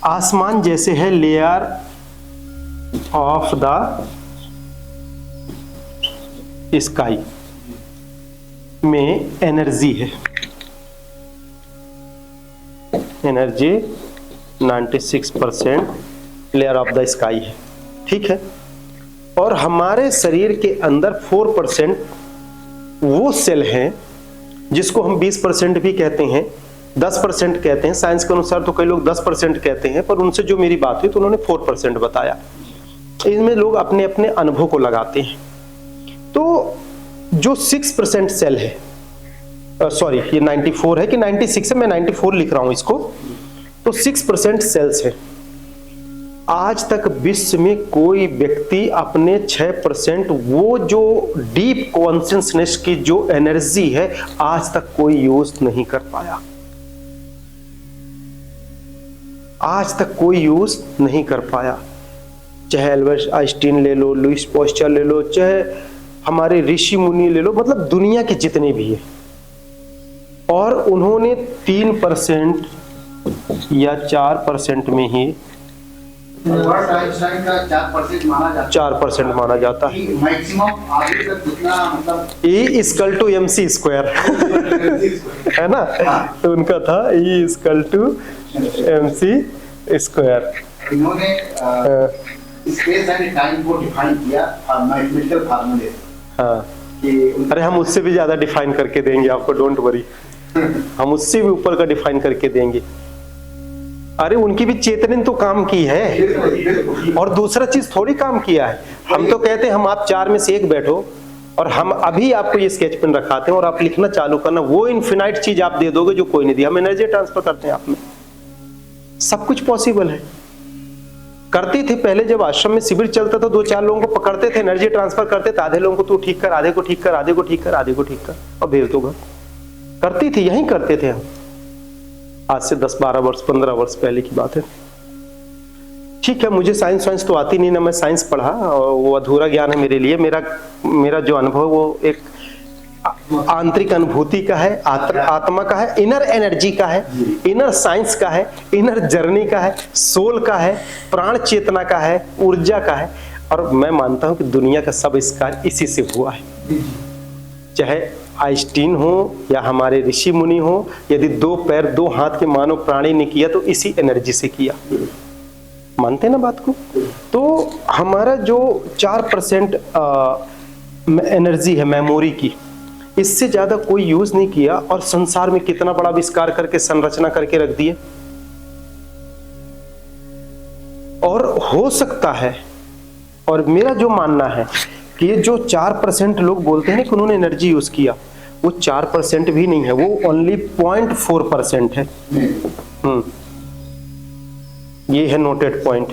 आसमान जैसे है लेयर ऑफ द स्काई में एनर्जी है, energy 96% layer of the sky है, ठीक है। और हमारे शरीर के अंदर 4% वो सेल हैं जिसको हम 20% भी कहते हैं, 10% कहते हैं। साइंस के अनुसार तो कई लोग 10% कहते हैं, पर उनसे जो मेरी बात हुई तो उन्होंने 4% बताया। इनमें लोग अपने अपने अनुभव को लगाते हैं। तो जो 6% सेल है, सॉरी ये 94 है कि 96 है, मैं 94 लिख रहा हूं इसको, तो 6% सेल्स है। आज तक विश्व में कोई व्यक्ति अपने 6% वो जो डीप कॉन्शियसनेस की जो एनर्जी है आज तक कोई यूज नहीं कर पाया, आज तक कोई यूज नहीं कर पाया। चाहे एल्बर्ट आइंस्टीन ले लो, लुईस पॉस्चर ले लो, चाहे हमारे ऋषि मुनि ले लो, मतलब दुनिया के जितने भी है, और उन्होंने 3% या 4% में ही आइंस्टाइन का 4% माना जाता है, 4% माना जाता है। मैक्सिमम आगे तक जितना मतलब E = MC², है ना? तो उनका था E = MC²। इन्होंने स्पेस एंड टाइम को डिफाइन किया मैथमेटिकल फार्मूले। हाँ, अरे हम उससे भी ज्यादा डिफाइन करके देंगे आपको, डोंट वरी, हम उससे भी ऊपर का डिफाइन करके देंगे। अरे उनकी भी चेतन ने तो काम की है और दूसरा चीज थोड़ी काम किया है। हम तो कहते हैं हम आप 4 में से 1 बैठो और हम अभी आपको ये स्केच पेन रखाते हैं और आप लिखना चालू करना, वो इनफिनाइट चीज आप दे दोगे जो कोई नहीं दिया। हम एनर्जी ट्रांसफर करते हैं आप में, सब कुछ पॉसिबल है। करते थे पहले जब आश्रम में शिविर चलता था, 2-4 लोगों को पकड़ते थे, एनर्जी ट्रांसफर करते थे, आधे लोगों को तू ठीक कर, आधे को ठीक कर, आधे को ठीक कर, आधे को ठीक कर और भेज दो घर। करती थी, यही करते थे हम, आज से 10-12 वर्ष 15 वर्ष पहले की बात है। ठीक है, मुझे साइंस तो आती नहीं ना, मैं साइंस पढ़ा और वो अधूरा ज्ञान है मेरे लिए। मेरा जो अनुभव वो एक आंतरिक अनुभूति का है, आत्मा का है, इनर एनर्जी का है, इनर साइंस का है, इनर जर्नी का है, सोल का है, प्राण चेतना का है, ऊर्जा का है। और मैं मानता हूं कि दुनिया का सब आविष्कार इसी से हुआ है। चाहे आइंस्टीन हो या हमारे ऋषि मुनि हो, यदि 2 पैर 2 हाथ के मानव प्राणी ने किया तो इसी एनर्जी से किया। मानते ना बात को? तो हमारा जो 4% एनर्जी है मेमोरी की, इससे ज्यादा कोई यूज नहीं किया और संसार में कितना बड़ा आविष्कार करके संरचना करके रख दिए। और हो सकता है, और मेरा जो मानना है कि ये जो 4% लोग बोलते हैं कि उन्होंने एनर्जी यूज किया, वो 4% भी नहीं है, वो ओनली 0.4% है। ये है नोटेड पॉइंट।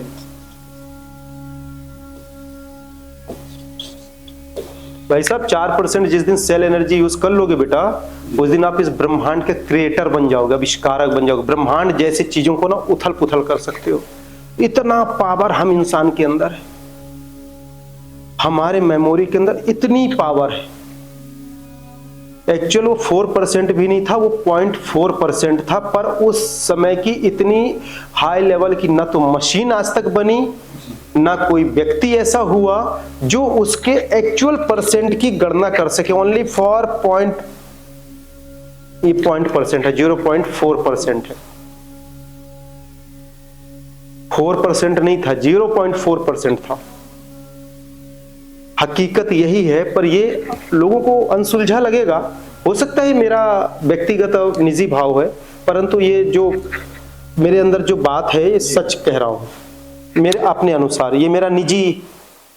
भाई साहब 4% जिस दिन सेल एनर्जी यूज कर लोगे बेटा, उस दिन आप इस ब्रह्मांड के क्रिएटर बन जाओगे, आविष्कारक बन जाओगे, ब्रह्मांड जैसी चीजों को ना उथल पुथल कर सकते हो। इतना पावर हम इंसान के अंदर है, हमारे मेमोरी के अंदर इतनी पावर है। एक्चुअल वो 4% भी नहीं था, वो 0.4% था, पर उस समय की इतनी हाई लेवल की ना तो मशीन आज तक बनी, ना कोई व्यक्ति ऐसा हुआ जो उसके एक्चुअल परसेंट की गणना कर सके। ओनली फॉर ये 0.% है, 0.4% है, 4% नहीं था, 0.4% था। हकीकत यही है, पर ये लोगों को अनसुलझा लगेगा। हो सकता है मेरा व्यक्तिगत और निजी भाव है, परंतु ये जो मेरे अंदर जो बात है ये सच कह रहा हूं मेरे अपने अनुसार। ये मेरा निजी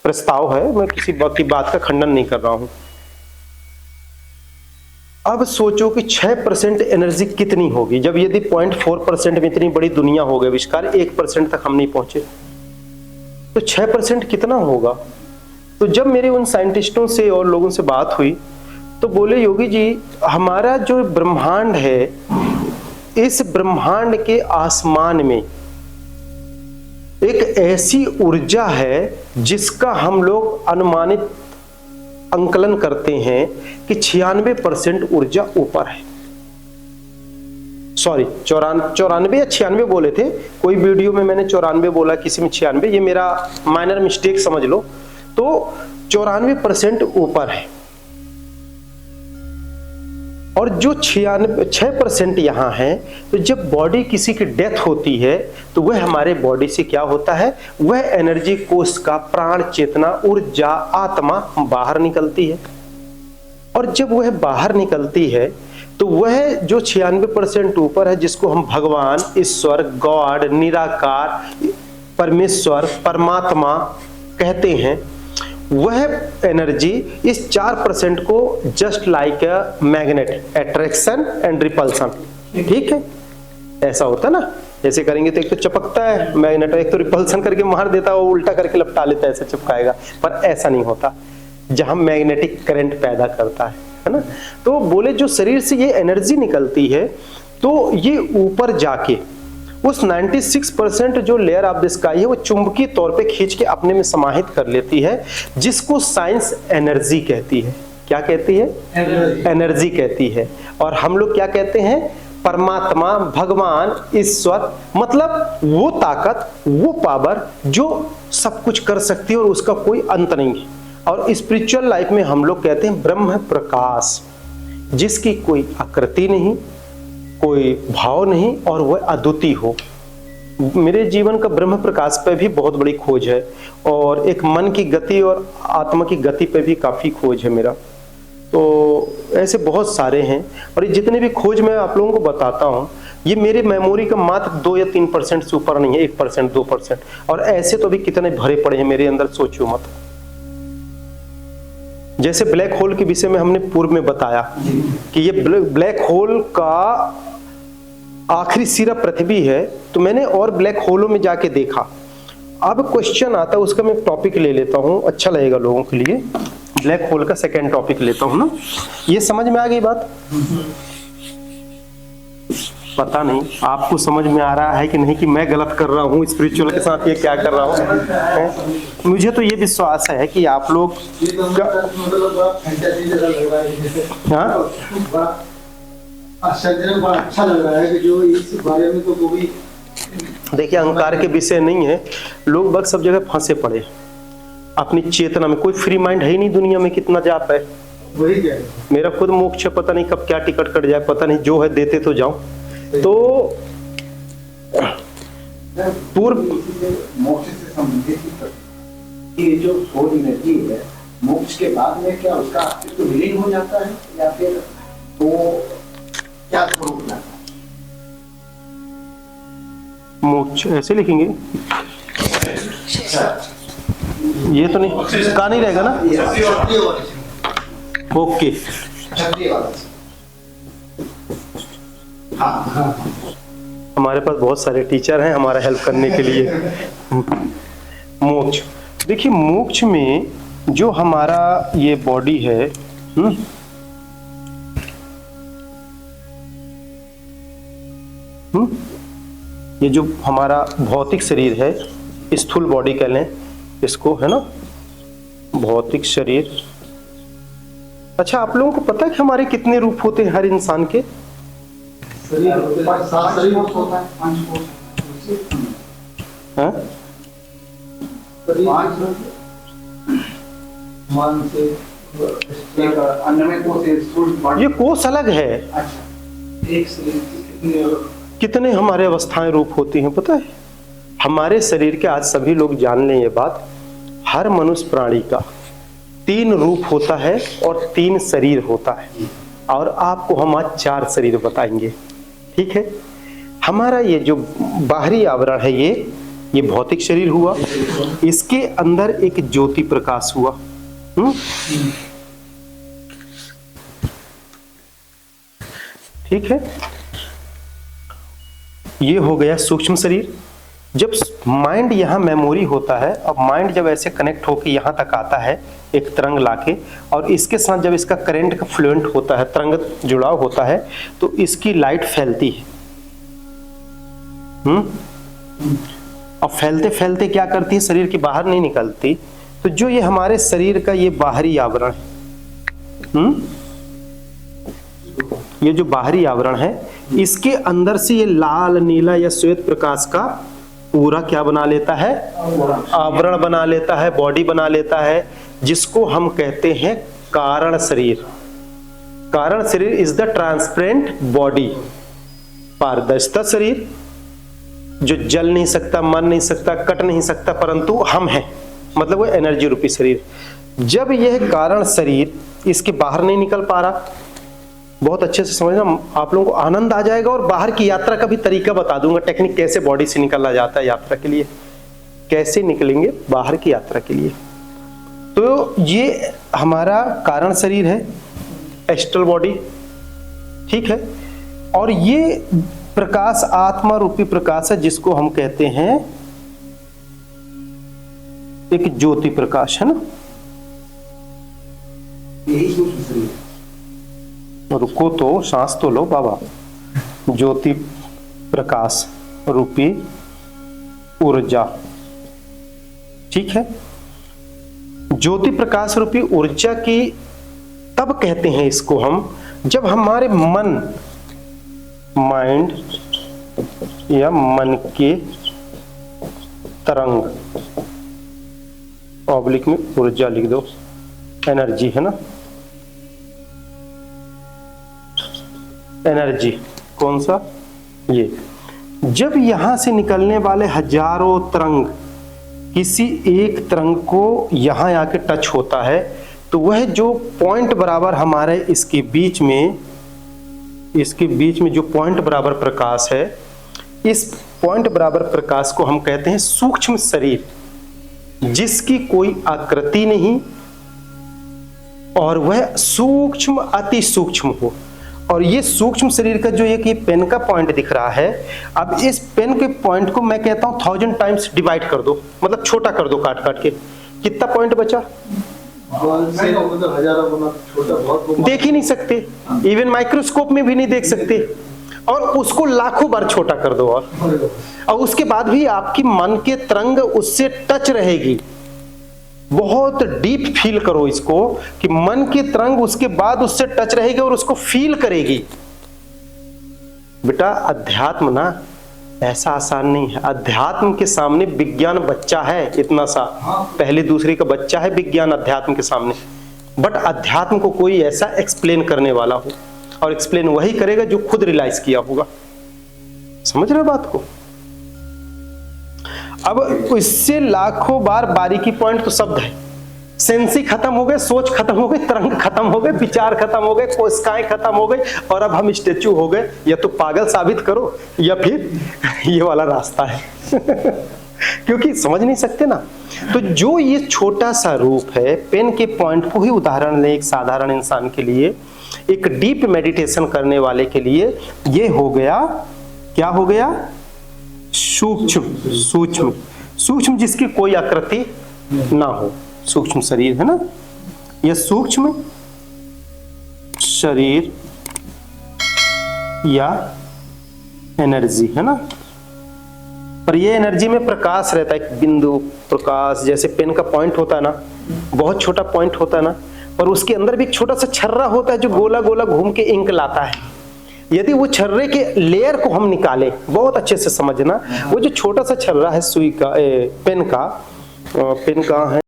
प्रस्ताव है, मैं किसी की बात का खंडन नहीं कर रहा हूं। अब सोचो कि 6% एनर्जी कितनी होगी, जब यदि 0.4% में इतनी बड़ी दुनिया हो गई आविष्कार, 1% तक हम नहीं पहुंचे, तो 6% कितना होगा। तो जब मेरे उन साइंटिस्टों से और लोगों से बात हुई तो बोले, योगी जी हमारा जो ब्रह्मांड है, इस ब्रह्मांड के आसमान में एक ऐसी ऊर्जा है जिसका हम लोग अनुमानित अंकलन करते हैं कि 96% ऊर्जा ऊपर है। सॉरी 94 या 96 बोले थे, कोई वीडियो में मैंने 94 बोला, किसी में 96, ये मेरा माइनर मिस्टेक समझ लो। तो 94% ऊपर है, और जो 6% यहां है। तो जब बॉडी किसी की डेथ होती है तो वह हमारे बॉडी से क्या होता है, वह एनर्जी कोष का प्राण, चेतना, ऊर्जा, आत्मा बाहर निकलती है। और जब वह बाहर निकलती है तो वह जो 96% ऊपर है, जिसको हम भगवान, ईश्वर, गॉड, निराकार, परमेश्वर, परमात्मा कहते हैं, वह एनर्जी इस 4% को just like a magnet, attraction and repulsion, ठीक है, ऐसा होता है ना, ऐसे करेंगे तो एक तो चपकता है मैग्नेट, एक तो रिपल्सन करके मार देता है, वो उल्टा करके लपटा लेता है, ऐसे चिपकाएगा, पर ऐसा नहीं होता जहां मैग्नेटिक करंट पैदा करता है ना। तो बोले जो शरीर से ये एनर्जी निकलती है, तो ये ऊपर जाके उस 96% जो लेयर ऑफ द स्काई है वो चुंबकीय तौर पे खींच के अपने में समाहित कर लेती है, जिसको साइंस एनर्जी कहती है। क्या कहती है? एनर्जी कहती है। और हम लोग क्या कहते हैं? परमात्मा, भगवान, ईश्वर, मतलब वो ताकत, वो पावर जो सब कुछ कर सकती है और उसका कोई अंत नहीं है। और स्पिरिचुअल लाइफ में हम लोग कहते हैं ब्रह्म प्रकाश, जिसकी कोई आकृति नहीं, कोई भाव नहीं, और वह अद्वितीय हो। मेरे जीवन का ब्रह्म प्रकाश पे भी बहुत बड़ी खोज है, और एक मन की गति और आत्मा की गति पे भी काफी खोज है मेरा। तो ऐसे बहुत सारे हैं, और ये जितने भी खोज मैं आप लोगों को बताता हूँ, ये मेरे मेमोरी का मात्र 2 या 3% से ऊपर नहीं है, 1%, 2%। और ऐसे तो भी कितने भरे पड़े हैं मेरे अंदर, सोचो मत। जैसे ब्लैक होल के विषय में हमने पूर्व में बताया कि ये ब्लैक होल का आखिरी सिरा पृथ्वी है, तो मैंने और ब्लैक होलों में जाके देखा। अब क्वेश्चन आता है, उसका मैं टॉपिक ले लेता हूं, अच्छा लगेगा लोगों के लिए। ब्लैक होल का सेकंड टॉपिक लेता हूं ना। ये समझ में आ गई बात? पता नहीं आपको समझ में आ रहा है कि नहीं, कि मैं गलत कर रहा हूँ स्पिरिचुअल के साथ, ये क्या कर रहा हूँ। मुझे तो ये विश्वास है कि आप लोग आश्चर्य, बड़ा अच्छा लग रहा है कि जो इस बारे में तो कोई, देखिए अहंकार के विषय नहीं है। लोग बस सब जगह फंसे पड़े अपनी चेतना में, कोई फ्री माइंड है ही नहीं दुनिया में। कितना जाप है, वही क्या मेरा खुद मोक्ष है, पता नहीं कब क्या टिकट कट जाए, पता नहीं, जो है देते तो जाऊं। तो पूर्व मोक्ष से संबंधित ये जो सोल एनर्जी है, मोक्ष के बाद में क्या उसका अस्तित्व विलीन हो जाता है, या फिर तो क्या स्वरूप है? मोक्ष ऐसे लिखेंगे, ये तो नहीं, कहा नहीं रहेगा ना। ओके, हमारे पास बहुत सारे टीचर हैं हमारा हेल्प करने के लिए। मोक्ष, देखिए मोक्ष में जो हमारा ये बॉडी है, ये जो हमारा भौतिक शरीर है, स्थूल बॉडी कह लें इसको, है ना, भौतिक शरीर। अच्छा, आप लोगों को पता है कि हमारे कितने रूप होते हैं हर इंसान के? शरीर होते हैं, 7 शरीर होता है, 5 कोष हाँ? शरीर, मन से अन्नमय कोष है, स्थूल बॉडी। ये कोष अलग है। अच्छा, एक शरीर कितने कितने हमारे अवस्थाएं रूप होती हैं पता है? हमारे शरीर के, आज सभी लोग जान लें ये बात, हर मनुष्य प्राणी का 3 रूप होता है और 3 शरीर होता है। और आपको हम आज 4 शरीर बताएंगे, ठीक है? हमारा ये जो बाहरी आवरण है, ये भौतिक शरीर हुआ, इसके अंदर एक ज्योति प्रकाश हुआ। ठीक है, ये हो गया सूक्ष्म शरीर। जब माइंड यहाँ मेमोरी होता है, अब माइंड जब ऐसे कनेक्ट होकर यहाँ तक आता है एक तरंग लाके, और इसके साथ जब इसका करंट का फ्लुएंट होता है, तरंग जुड़ाव होता है, तो इसकी लाइट फैलती है। और फैलते फैलते क्या करती है, शरीर के बाहर नहीं निकलती। तो जो ये हमारे शरीर का ये बाहरी आवरण है, ये जो बाहरी आवरण है, इसके अंदर से ये लाल, नीला या श्वेत प्रकाश का पूरा क्या बना लेता है, आवरण बना लेता है, बॉडी बना लेता है, जिसको हम कहते हैं कारण शरीर। कारण शरीर इज द ट्रांसपेरेंट बॉडी, पारदर्शिता शरीर, जो जल नहीं सकता, मर नहीं सकता, कट नहीं सकता, परंतु हम हैं, मतलब वो एनर्जी रूपी शरीर। जब यह कारण शरीर इसके बाहर नहीं निकल पा रहा, बहुत अच्छे से समझना, आप लोगों को आनंद आ जाएगा। और बाहर की यात्रा का भी तरीका बता दूंगा, टेक्निक कैसे बॉडी से निकला जाता है यात्रा के लिए, कैसे निकलेंगे बाहर की यात्रा के लिए। तो ये हमारा कारण शरीर है, एस्ट्रल बॉडी, ठीक है। और ये प्रकाश आत्मा रूपी प्रकाश है, जिसको हम कहते हैं एक ज्योति प्रकाश, है ना। यही सूक्ष्म शरीर। रुको तो, सांस तो लो बाबा। ज्योति प्रकाश रूपी ऊर्जा, ठीक है। ज्योति प्रकाश रूपी ऊर्जा की तब कहते हैं इसको हम, जब हमारे मन, माइंड या मन के तरंग, ऑब्लिक में ऊर्जा लिख दो, एनर्जी, है ना, एनर्जी, कौन सा, ये। जब यहां से निकलने वाले हजारों तरंग किसी एक तरंग को यहां आके टच होता है, तो वह जो पॉइंट बराबर हमारे इसके बीच में जो पॉइंट बराबर प्रकाश है, इस पॉइंट बराबर प्रकाश को हम कहते हैं सूक्ष्म शरीर, जिसकी कोई आकृति नहीं और वह सूक्ष्म, अति सूक्ष्म हो। और ये सूक्ष्म शरीर का जो एक ये पेन का पॉइंट दिख रहा है, अब इस पेन के पॉइंट को मैं कहता हूं 1000 टाइम्स डिवाइड कर दो, मतलब छोटा कर दो, काट काट के। कितना पॉइंट बचा? मतलब हजारों गुना छोटा, बहुत देख ही नहीं सकते, इवन माइक्रोस्कोप में भी नहीं देख सकते, और उसको लाखों बार छोटा कर दो। और उसके बाद भी आपकी मन के तरंग उससे टच रहेगी। बहुत डीप फील करो इसको, कि मन की तरंग उसके बाद उससे टच रहेगी और उसको फील करेगी। बेटा, अध्यात्म ना ऐसा आसान नहीं है। अध्यात्म के सामने विज्ञान बच्चा है, इतना सा, पहले दूसरे का बच्चा है विज्ञान अध्यात्म के सामने। बट अध्यात्म को कोई ऐसा एक्सप्लेन करने वाला हो, और एक्सप्लेन वही करेगा जो खुद रियलाइज किया होगा। समझ रहे बात को? अब इससे लाखों बार बारीकी पॉइंट तो शब्द है, सेंसी खत्म हो गए, सोच खत्म हो गई, तरंग खत्म हो गए, विचार खत्म हो गए, कोशिकाएं खत्म हो गई, और अब हम स्टेच्यू हो गए। या तो पागल साबित करो, या फिर ये वाला रास्ता है। क्योंकि समझ नहीं सकते ना। तो जो ये छोटा सा रूप है, पेन के पॉइंट को ही उदाहरण लें एक साधारण इंसान के लिए, एक डीप मेडिटेशन करने वाले के लिए, ये हो गया, क्या हो गया? सूक्ष्म। सूक्ष्म, सूक्ष्म जिसकी कोई आकृति ना हो, सूक्ष्म शरीर, है ना। यह सूक्ष्म शरीर या एनर्जी, है ना। पर ये एनर्जी में प्रकाश रहता है, एक बिंदु प्रकाश, जैसे पेन का पॉइंट होता है ना, बहुत छोटा पॉइंट होता है ना, पर उसके अंदर भी एक छोटा सा छर्रा होता है जो गोला गोला घूम के इंक लाता है। यदि वो छर्रे के लेयर को हम निकालें, बहुत अच्छे से समझना, वो जो छोटा सा छर्रा है सुई का, पेन का, पेन कहाँ है,